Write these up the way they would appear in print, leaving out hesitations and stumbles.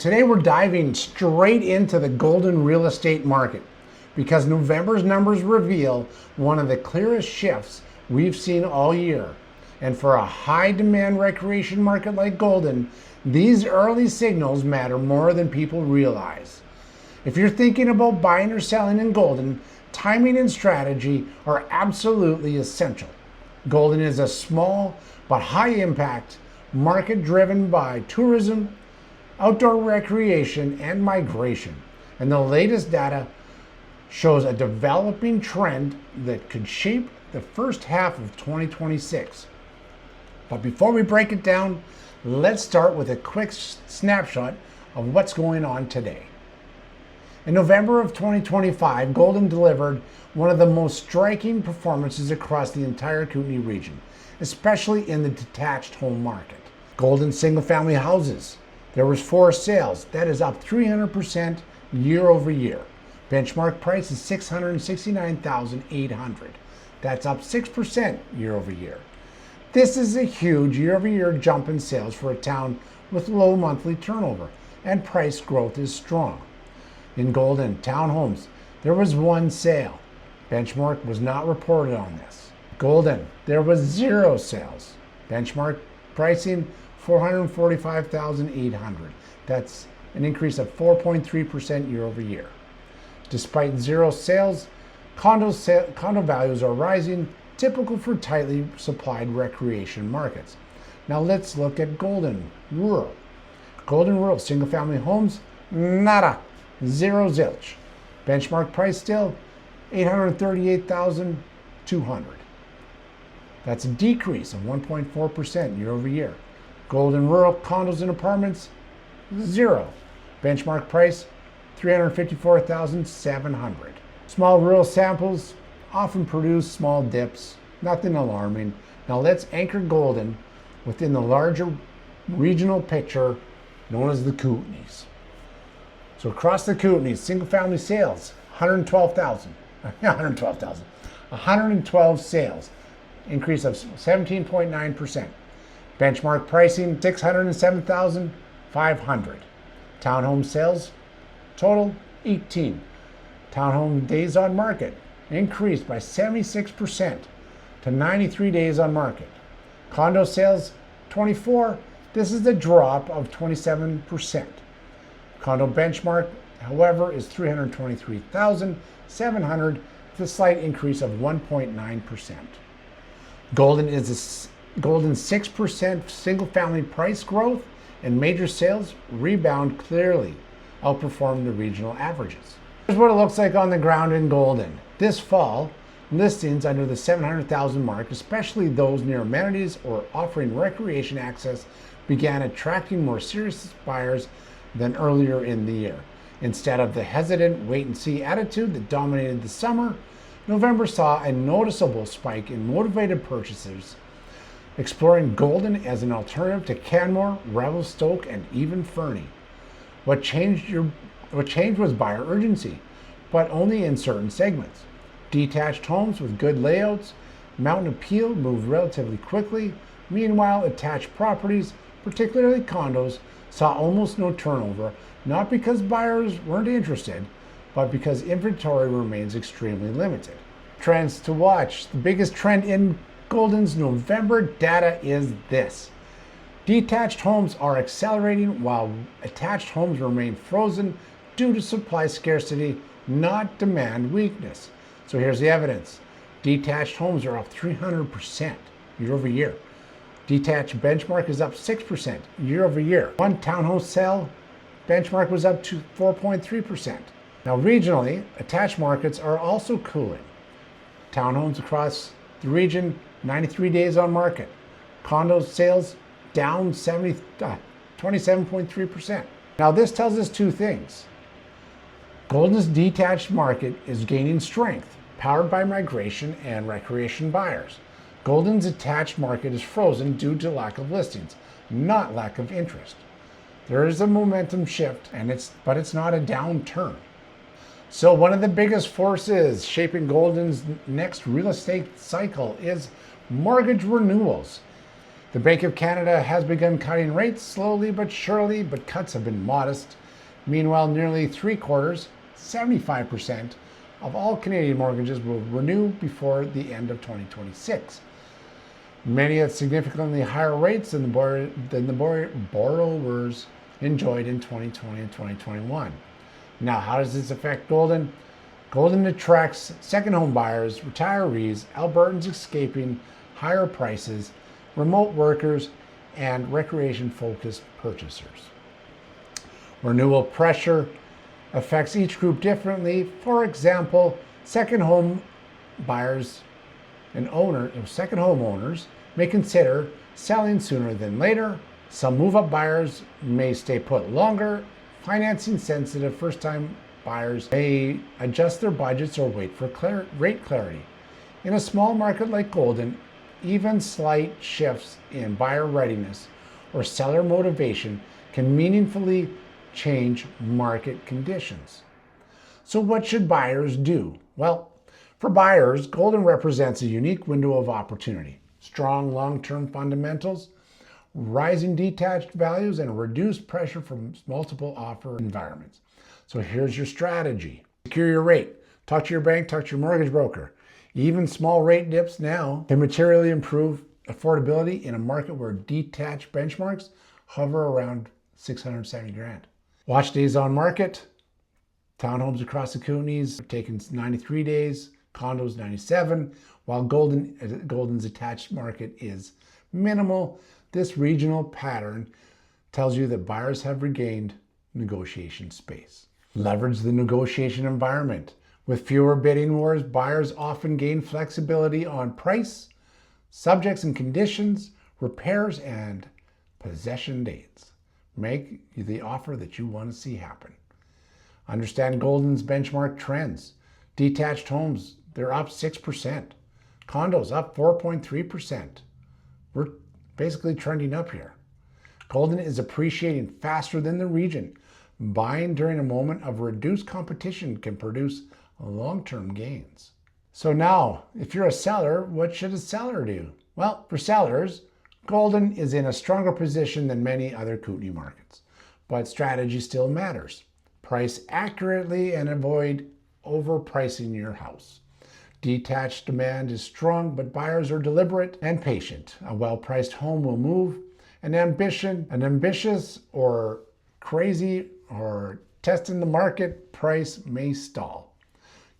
Today we're diving straight into the golden real estate market because November's numbers reveal one of the clearest shifts we've seen all year. And for a high demand recreation market like golden, these early signals matter more than people realize. If you're thinking about buying or selling in golden, timing and strategy are absolutely essential. Golden is a small but high impact market driven by tourism, outdoor recreation, and migration. And the latest data shows a developing trend that could shape the first half of 2026. But before we break it down, let's start with a quick snapshot of what's going on today. In November of 2025, golden delivered one of the most striking performances across the entire Kootenay region, especially in the detached home market. Golden single-family houses. There was 4 sales. That is up 300% year over year. Benchmark price is $669,800. That's up 6% year over year. This is a huge year over year jump in sales for a town with low monthly turnover, and price growth is strong. In golden townhomes, there was 1 sale. Benchmark was not reported on this. Golden, there was 0 sales. Benchmark pricing $445,800. That's an increase of 4.3% year over year. Despite 0 sales, condo values are rising, typical for tightly supplied recreation markets. Now let's look at golden rural. Golden rural single family homes, nada, 0 zilch. Benchmark price still $838,200. That's a decrease of 1.4% year over year. Golden rural condos and apartments, 0. Benchmark price, $354,700. Small rural samples often produce small dips, nothing alarming. Now let's anchor golden within the larger regional picture known as the Kootenays. So across the Kootenays, single family sales, 112 sales, increase of 17.9%. Benchmark pricing, $607,500. Townhome sales, total 18. Townhome days on market increased by 76% to 93 days on market. Condo sales, 24. This is a drop of 27%. Condo benchmark, however, is $323,700, with a slight increase of 1.9%. Golden 6% single-family price growth and major sales rebound clearly outperformed the regional averages. Here's what it looks like on the ground in golden. This fall, listings under the 700,000 mark, especially those near amenities or offering recreation access, began attracting more serious buyers than earlier in the year. Instead of the hesitant wait-and-see attitude that dominated the summer, November saw a noticeable spike in motivated purchasers exploring golden as an alternative to Canmore, Revelstoke, and even FERNIE. What changed was buyer urgency, but only in certain segments. Detached homes with good layouts, mountain appeal moved relatively quickly. Meanwhile, attached properties, particularly condos, saw almost no turnover, not because buyers weren't interested, but because inventory remains extremely limited. Trends to watch. The biggest trend in golden's November data is this. Detached homes are accelerating while attached homes remain frozen due to supply scarcity, not demand weakness. So here's the evidence. Detached homes are up 300% year over year. Detached benchmark is up 6% year over year. One townhouse sale benchmark was up to 4.3%. Now regionally, attached markets are also cooling. Townhomes across the region, 93 days on market. Condo sales down 27.3%. Now this tells us 2 things. Golden's detached market is gaining strength, powered by migration and recreation buyers. Golden's attached market is frozen due to lack of listings, not lack of interest. There is a momentum shift, but it's not a downturn. So one of the biggest forces shaping golden's next real estate cycle is mortgage renewals. The Bank of Canada has begun cutting rates slowly but surely, but cuts have been modest. Meanwhile, nearly 3/4, 75% of all Canadian mortgages will renew before the end of 2026. Many at significantly higher rates than the borrowers enjoyed in 2020 and 2021. Now, how does this affect Golden? Golden attracts second home buyers, retirees, Albertans escaping higher prices, remote workers, and recreation-focused purchasers. Renewal pressure affects each group differently. For example, second home buyers and second home owners may consider selling sooner than later. Some move-up buyers may stay put longer. Financing-sensitive first-time buyers may adjust their budgets or wait for rate clarity. In a small market like Golden, even slight shifts in buyer readiness or seller motivation can meaningfully change market conditions. So what should buyers do? Well, for buyers, Golden represents a unique window of opportunity. Strong long-term fundamentals, rising detached values, and reduced pressure from multiple offer environments. So here's your strategy. Secure your rate. Talk to your bank, talk to your mortgage broker. Even small rate dips now can materially improve affordability in a market where detached benchmarks hover around $670,000. Watch days on market. Townhomes across the Kootenays are taking 93 days, condos 97, while Golden's attached market is minimal. This regional pattern tells you that buyers have regained negotiation space. Leverage the negotiation environment. With fewer bidding wars, buyers often gain flexibility on price, subjects and conditions, repairs, and possession dates. Make the offer that you want to see happen. Understand Golden's benchmark trends. Detached homes, they're up 6%. Condos up 4.3%. We're basically trending up here. Golden is appreciating faster than the region. Buying during a moment of reduced competition can produce long-term gains. So now, if you're a seller, what should a seller do? Well, for sellers, Golden is in a stronger position than many other Kootenay markets, but strategy still matters. Price accurately and avoid overpricing your house. Detached demand is strong, but buyers are deliberate and patient. A well-priced home will move. An ambitious or crazy or testing the market price may stall.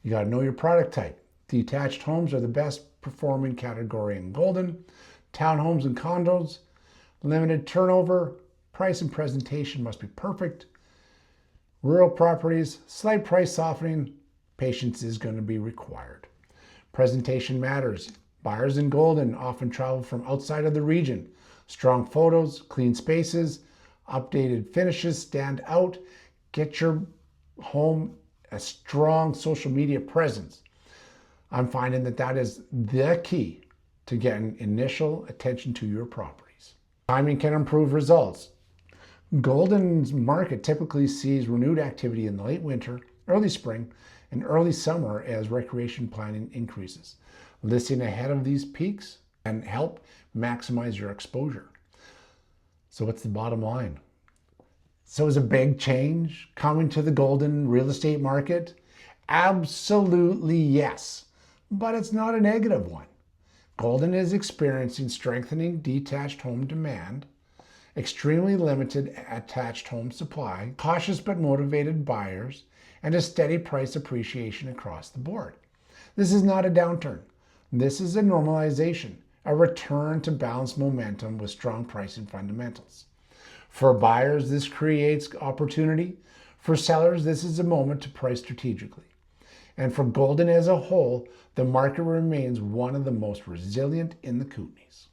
You got to know your product type. Detached homes are the best performing category in Golden. Townhomes and condos, limited turnover, price and presentation must be perfect. Rural properties, slight price softening, patience is going to be required. Presentation matters. Buyers in Golden often travel from outside of the region. Strong photos, clean spaces, updated finishes stand out. Get your home a strong social media presence. I'm finding that is the key to getting initial attention to your properties. Timing can improve results. Golden's market typically sees renewed activity in the late winter, early spring, and early summer as recreation planning increases. Listing ahead of these peaks can help maximize your exposure. So what's the bottom line? So is a big change coming to the Golden real estate market? Absolutely yes, but it's not a negative one. Golden is experiencing strengthening detached home demand, extremely limited attached home supply, cautious but motivated buyers, and a steady price appreciation across the board. This is not a downturn. This is a normalization, a return to balanced momentum with strong pricing fundamentals. For buyers, this creates opportunity. For sellers, this is a moment to price strategically. And for Golden as a whole, the market remains one of the most resilient in the Kootenays.